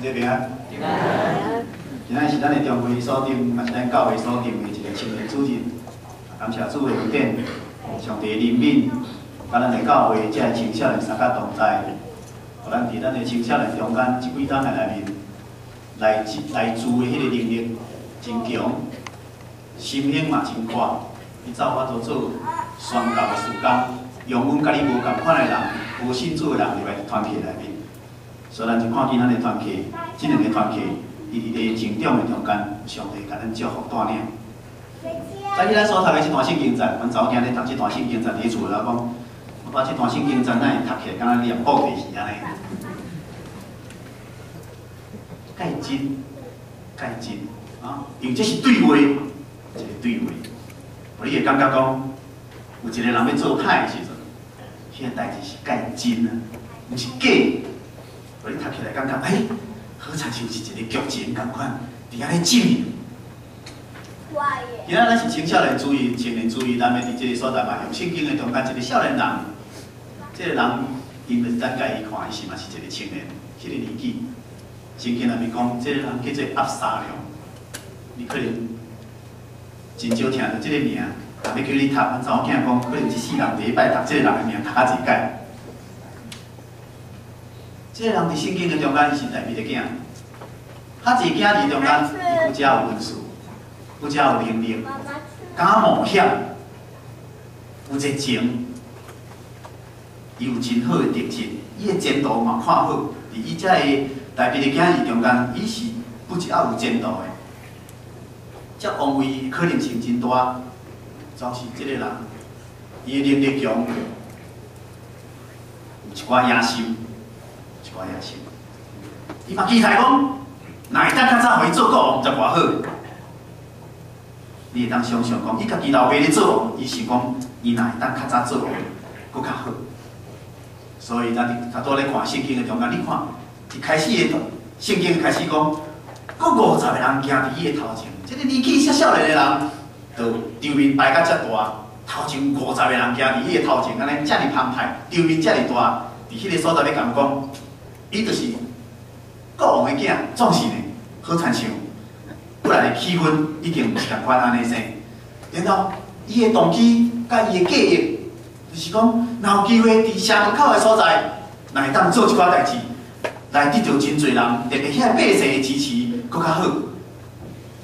这平安。平安。今仔是咱的中会所定，也是咱教会所定的一个青年主日。感谢主的恩典，上帝的怜悯，甲咱的教会这青少年三甲同在，互咱伫咱的青少年中间这几天的内面，来自的迄个能力真强，心胸嘛真宽，伊才有法度做宣教的事工，用阮甲你无共款的人、无信主的人入来团体内面。所以咱就看见咱的团体，这两个团体，伊伫咧成长的中间，上帝甲咱祝福带领。在咱所读的这段圣经站，阮查某囝咧读这段圣经站，伫厝内讲，我把这段圣经站哪会读起来，敢若念布地是安尼。介真啊！因为这是对话，一个对话。你会感觉讲，有一个人要做歹的时阵，迄个代志是介真啊，毋是假。你读起来感觉，好像就是一个剧情共款，伫安尼进行。今仔咱是青少年主义、青年主义，咱要伫即个所在嘛，用圣经的中间一个少年人，即个人，因为咱家己看，伊是嘛是一个青年，迄个年纪。圣经内面讲，即个人叫做押沙龙，你可能真少听到即个名，但要叫你读，阮查某囝讲，可能一世人第一摆读即个人的名，读啊一届。即个人伫圣经的中间，伊是大卫的囝，较一囝伫中间，伊不只有文书，不只有能力，敢冒险，有热情，伊有真好的特质，伊的前途嘛看好，伫伊遮个大卫的囝伫中间，伊是不只有前途的，遮王位可能性真大，总是即个人，伊的能力强，有一寡野心。伊嘛期待讲，若会当较早互伊做国王，才偌好。你会当想想讲，伊家己老爸咧做王，伊想讲，伊若会当较早做王，搁较好。所以咱拄咧看圣经的中间，你看一开始的圣经开始讲，搁50个人行伫伊的头前，即个年纪少年的人，就场面摆甲遮大，头前50个人行伫伊的头前，安尼遮尔澎湃，场面遮尔大，伫迄个所在要甲讲。伊就是国王的囝，总是呢，好亲像本来的气氛已经毋是共款安尼生。然后伊的动机甲伊的计划，就是讲，若有机会伫城门口的所在，若会当做一寡代志，来得到真侪人，特别遐百姓的支持，搁较好。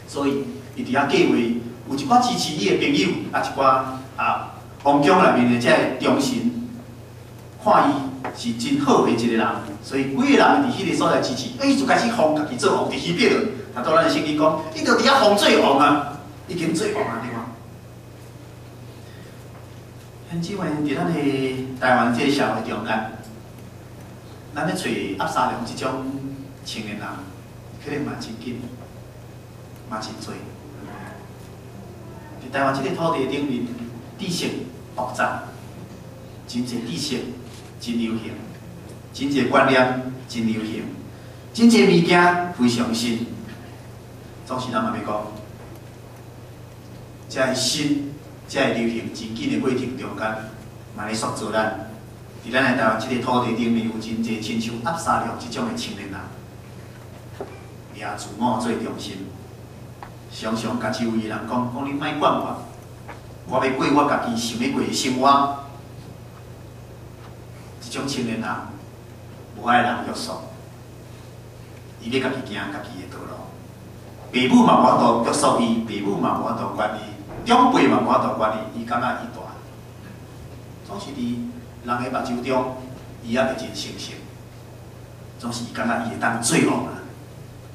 所以伊伫遐计划，有一寡支持伊的朋友，一寡皇宫内面的这忠臣，看伊是真好的一个人。所以，几个人伫迄个所在支持，伊就开始封家己做王，伫迄边了。他当咱的圣经讲，伊就伫遐封做王啊，已经做王啊，对吗？现即位伫咱的台湾这个社会中间，咱要找押沙龙这种青年人，可能嘛真紧，嘛真多。伫台湾这个土地顶面，知识爆炸，真侪知识真流行。真侪观念真流行，真侪物件非常新。总是咱嘛要讲，遮个新，遮个流行真紧的过程中间，嘛咧塑造咱。伫咱的台湾即个土地顶面，有真侪亲像押沙龙即种的青年人，以自我做中心，常常家周围人讲你莫管我要过我家己想要过的生活。即种青年人。无爱人约束，伊要家己行家己的道路。父母嘛无法度约束伊，父母嘛无法度管伊，长辈嘛无法度管伊，伊感觉伊大。总是伫人的目睭中，伊也袂真成熟。总是伊感觉伊会当做王啊，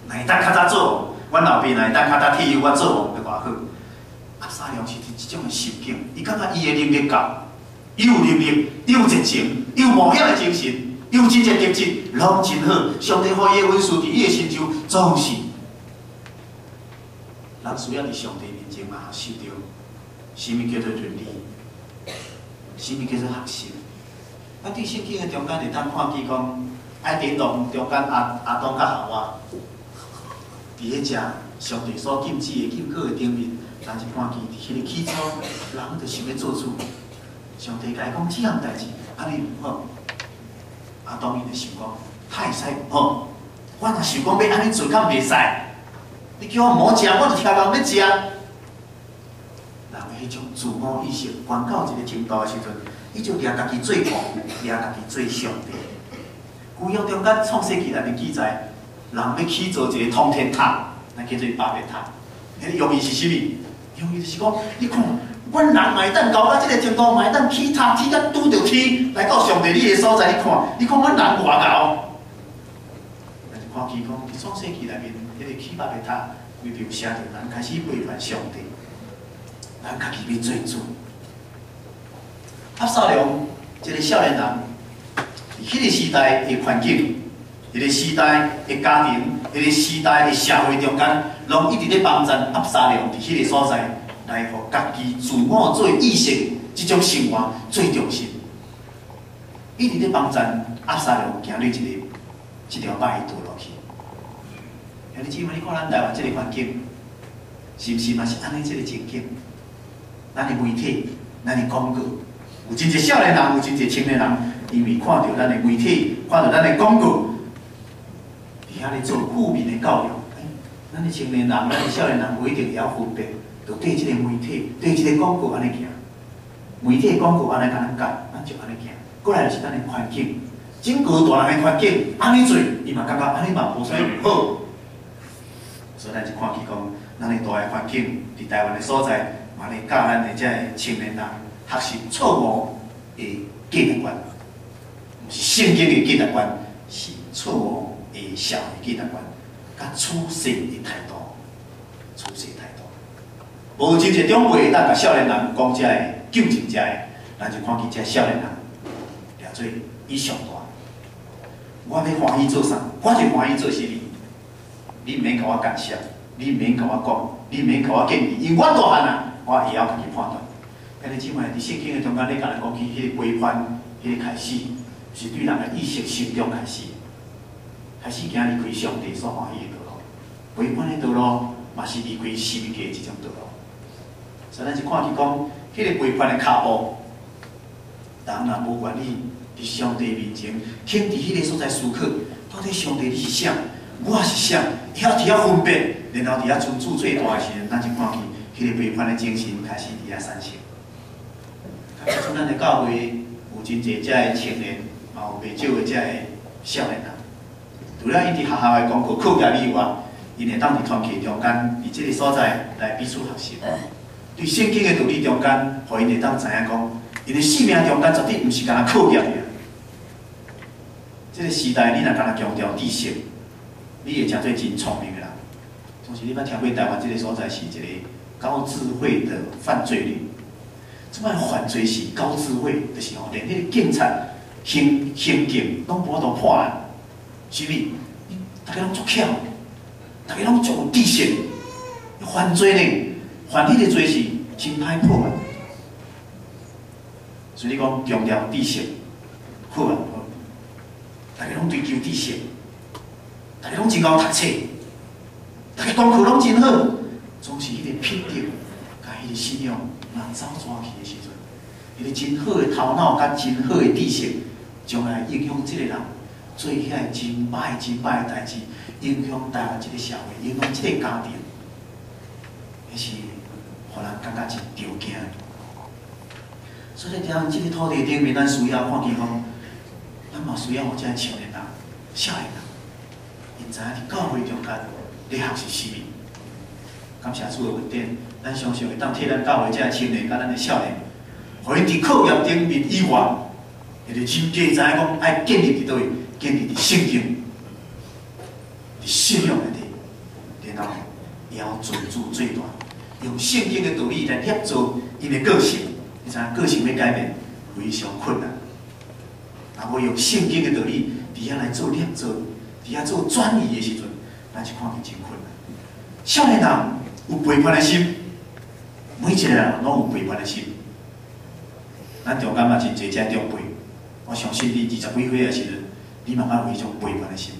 若会当较早做王，阮老爸若会当较早替我做王，要偌好。押沙龙是即种的心境，伊感觉伊的能力够，伊有能力，伊有热情，伊有冒险的精神。有真侪特质，拢真好。上帝予伊的恩赐伫伊的身上，总是人需要伫上帝面前嘛，受到什么叫做伦理，什么叫做学习。咱伫圣经的中间会当看见讲，爱典中中间阿当甲夏娃，伫迄只上帝所禁止的禁果的顶面，咱是看见伫迄个起初，人就想要做主。上帝甲伊讲，即项代志安尼毋好。阿当伊就想讲，太使毋好，我若想讲要安尼做，敢袂使？你叫我莫食，我就听人要食。人迄种自我意识关到一个程度的时阵，伊就掠家己做王，掠家己做上帝。旧约中间创世纪内面记载，人要起造一个通天塔，咱叫做巴别塔。迄个用意是啥物？用意就是讲，你看，阮人买当搞到即个程度，买当起塔，起到拄着天，来到上帝你个所在，你看阮人偌高。但是看起讲，伫创世纪内面，迄个起巴别塔，规条写着人开始背叛上帝，人家己要做主。押沙龙即个少年人，伫迄个时代的环境，迄个时代的家庭，迄个时代的社会中间，拢一直咧帮助押沙龙伫迄个所在，来互家己自我做意识，即种生活最重视。一直咧帮助押沙龙行入一条歹道路去。兄弟姊妹，你看咱台湾即个环境，是毋是嘛是安尼即个情景？咱的媒体，咱的广告，有真侪少年人，有真侪青年人，因为看到咱的媒体，看到咱的广告，伫遐咧做负面的教育。咱的青年人，咱的少年人，不一定会晓分辨，就对即个媒体，对即个广告安尼行。媒体的广告安尼甲咱教，咱就安尼行。过来就是咱的环境，整个大人的环境安尼做，伊嘛感觉安尼嘛无啥好。所以咱就看起讲，咱的大个环境伫台湾的所在，嘛咧教咱的遮个青年人学习错误的价值观，毋是圣经的价值观，是错误的社会价值观，甲处世的态度，处世态度。无真侪长辈会当甲少年人讲遮个纠正遮个，咱就看起遮少年人掠做伊上大。我要欢喜做啥？我就欢喜做啥物？你毋免甲我干涉，你毋免甲我讲，你毋免甲我建议，因为我大汉啊，我会晓家己判断。兄弟姊妹，伫圣经的中间，你甲咱讲起迄个规范，迄个开始，是对人的意识成长开始，开始行离开上帝所欢喜的道路，违反的道路，嘛是离开世界的即种道路。所以咱就看起讲，迄个违反的脚步，人若无愿意伫上帝面前，肯伫迄个所在思考，到底上帝你是啥？我是啥？晓分辨，然后伫遐存主最大的时阵，咱就看起迄个违反的精神开始伫遐产生。像咱的教会有真侪遮个青年，嘛有袂少个遮个少年人。除了因伫学校的功课课业以外，因会当伫团契中间，伫即个所在来彼此学习。对圣经的道理中间，互因会当知影讲，因的生命中间绝对毋是干那课业尔。即个时代，你若干那强调知识，你会诚做真聪明的人。就是你捌听过台湾即个所在是一个高智慧的犯罪率。即摆犯罪是高智慧，就是吼，连迄个警察行警拢无法度破案，是毋？大家拢足巧，大家拢足有知识。犯罪呢，犯迄个罪是真歹破案。所以你讲强调知识，破案好。大家拢追求知识，大家拢真够读册，大家功课拢真好，总是迄个品德，甲迄个信仰。若走转去的时阵，迄个真好的头脑，甲真好的知识，将来影响即个人做遐个真歹的代志，影响台湾即个社会，影响即个家庭，迄是互人感觉真着惊。所以伫即个土地顶面，咱需要看见讲，咱嘛需要有遮个青年人、少年人，因知影伫教会中间咧学习啥物。感谢主的恩典。咱相信会当替咱教会遮个青年、甲咱的少年，互因伫课业顶面以外，会着真加知影讲爱建立伫倒位，建立伫圣经、伫信仰内底，然后也要尊主最大，用圣经的道理来协助因的个性。你知影个性要改变非常困难，若无用圣经的道理伫遐来做协助，伫遐做转移的时阵，咱就看见真困难。少年人有背叛的心。每一个人拢有背叛的心，咱中间嘛真侪遮长辈，我相信你20几岁的时阵，你慢慢有迄种背叛的心。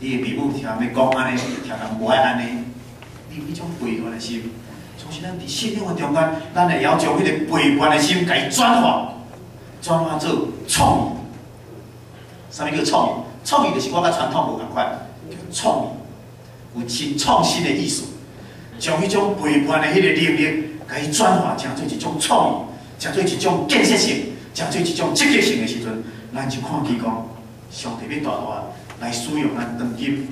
你的父母听人要讲安尼，听人无爱安尼，你有迄种背叛的心。总是咱伫信仰的中间，咱会晓将迄个背叛的心，甲伊转化做创意。啥物叫创意？创意就是我甲传统无共款，叫创意，有新创新的艺术，将迄种陪伴的迄个能力，甲伊转化成做一种创意，成做一种建设性，成做一种积极性的时阵，咱就看见讲，上帝要大大来使用咱当今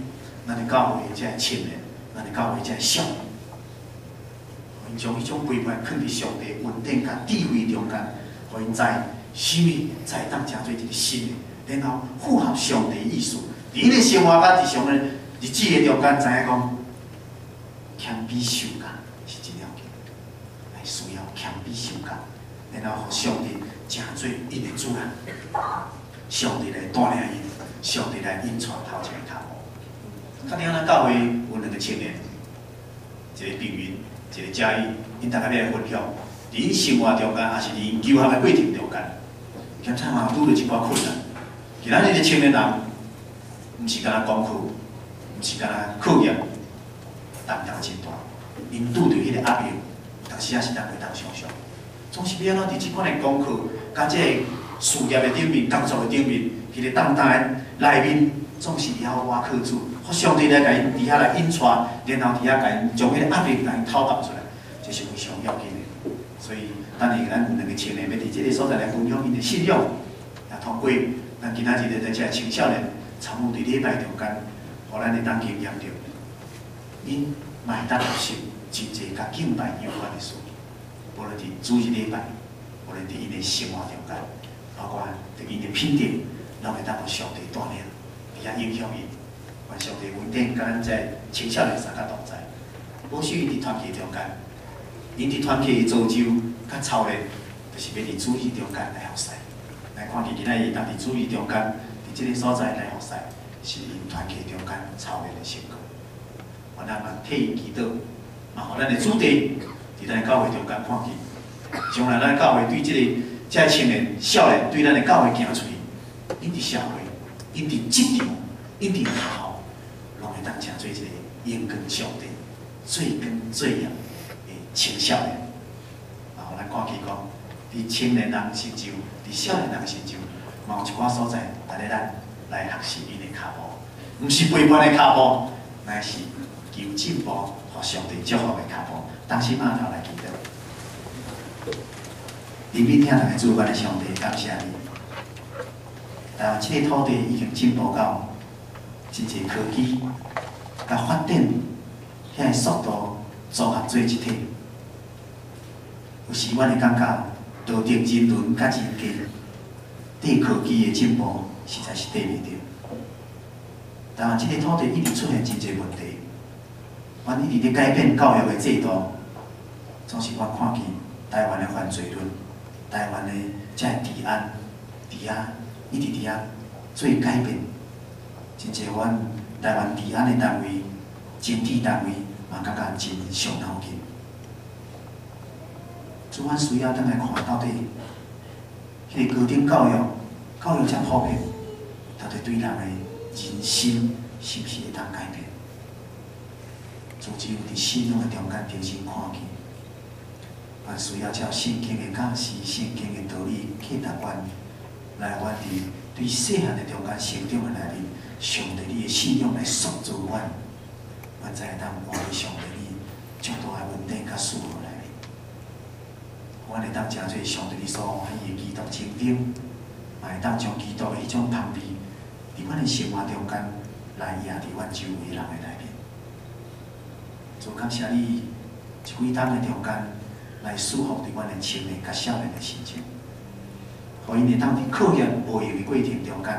咱的教会这青年，咱的教会这少年，因将迄种陪伴放伫上帝稳定甲智慧中间，互因知什么才会当成做一个新的，然后符合上帝的意思。伫因的生活甲日常的日子的中间，知影讲谦卑受教是真要紧，来需要谦卑受教，然后互上帝成做因的主人，上帝来带领因，上帝来引带头前的脚步。较顶咱教会有两个青年，一个平云，一个嘉义，因大家要来分享，伫因生活中间，也是伫因求学的过程中间，兼差嘛拄着一寡困难。其咱这个青年人，毋是干那功课，毋是干那课业，担当真大。因拄着迄个压力，有当时也是咱袂当想象。总是要安怎伫即款的功课，甲即个事业的顶面、工作的顶面，迄个担当的内面，总是要挖靠主，互上帝来甲因伫遐来引带，然后伫遐甲因将迄个压力甲因透放出来，这是非常要紧的。所以，等下咱有两个青年要伫即个所在来分享因的信仰，也通过咱今仔日在遮青少年参与伫礼拜中间，互咱会当经验着，因嘛会当学习真济甲敬拜有关的事，无论伫主日礼拜，无论伫因的生活中间，包括伫因的品德，咱会当互上帝带领，伫遐影响因，愿上帝稳定甲咱遮青少年三甲同在，保守因伫团契中间，因伫团契的造就甲操练，就是要伫主日中间来服侍。来看见今仔日，当伫主义中间，伫即个所在来服侍，是因团契中间操练的成果。我咱嘛替伊祈祷，嘛互咱的主题伫咱的教会中间看见，将来咱教会对即个青年、少年对咱的教会行出去，因伫社会，因伫职场，因伫学校，拢会当成做一个荣光上帝、最光最亮的青少年。嘛互咱看见讲，伫青年人心中。伫少年人心中，嘛有一寡所在，值得咱来学习因的脚步，毋是陪伴的脚步，乃是求进步、互上帝祝福的脚步。当时码头来祈祷，怜悯听人的主管的上帝，感谢你。台湾这个土地已经进步到真侪科技甲发展，遐个速度组合做一体，有时阮会感觉。道德人伦甲人格，对科技的进步实在是对袂着。台湾这个土地一直出现真侪问题，阮一直咧改变教育的制度，总是阮看见台湾的犯罪率、台湾的这治安，伫遐一直伫遐做改变，真侪阮台湾治安的单位、整体单位嘛感觉真伤脑筋。主，阮需要等来看到底，迄个高等教育遮普遍，到底对人的人心是毋是会当改变？主，只有伫信仰的中间重新看见，阮需要照圣经的教示、圣经的道理启达阮，来阮伫对细汉的中间成长的内面，上帝你的信仰来塑造阮，阮才会当活伫上帝你足大的稳定甲祝福内面。阮会当诚做上帝你所欢喜的基督成长，嘛会当将基督的迄种香味，伫阮的生活中间来压伫阮周围人的内面。主感谢你，一几冬的中间来祝福伫阮的青年甲少年的心情，互因会当伫考验无用的过程中间，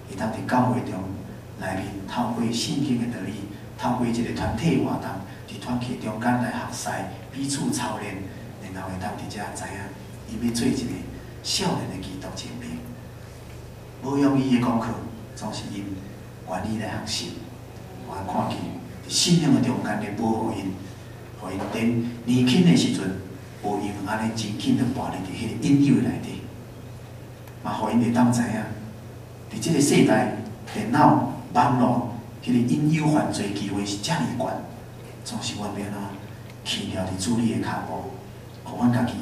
会当伫教会中内面透过圣经的道理，透过一个团体活动，伫团契中间来学习，彼此操练。然后会当伫遮知影，伊要做一个少年的基督精兵，无用伊的功课，总是因愿意来学习，我看见伫信仰的中间咧保护因，互因等年轻的时阵，无用安尼真紧的跋入伫迄个引诱内底，嘛互因会当知影，伫即个世代，电脑、网络迄个引诱犯罪机会是遮尔悬，总是阮要安怎去了伫主理的脚步。互阮家己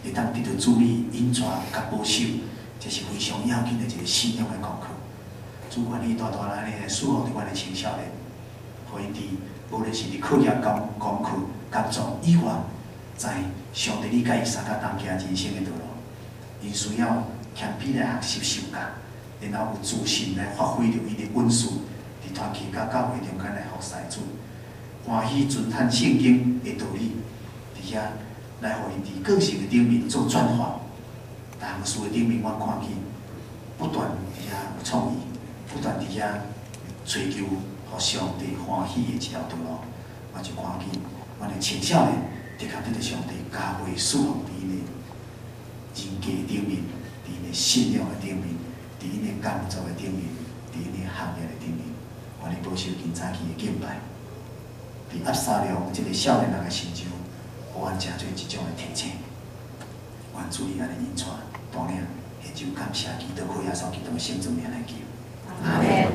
会当得到主理引带甲保守，这是非常要紧的一个信仰的功课。主管你大大安尼来赐福伫阮的青少年，互因伫无论是伫课业、功课、工作以外，在上帝你甲伊相甲同行人生的道路，因需要谦卑来学习受教，然后有自信来发挥着伊的本事，伫团契甲教会中间来服侍主，欢喜遵探圣经的道理，伫遐来互因伫个性的顶面做转化。但项事的顶面，阮看见不断伫遐有创意，不断伫遐追求互上帝欢喜的一条道路，我就看见阮的青少年的确得到上帝加倍赐福伫因的人格顶面，伫因的信仰的顶面，伫因的工作的顶面，伫因的行业的顶面，愿你保守今早起的敬拜，伫押沙龙这个少年人的心中，互阮诚侪一种的提醒。愿主你安尼引带，带领，献上感谢祈祷，靠耶稣基督的圣子名来求。阿门。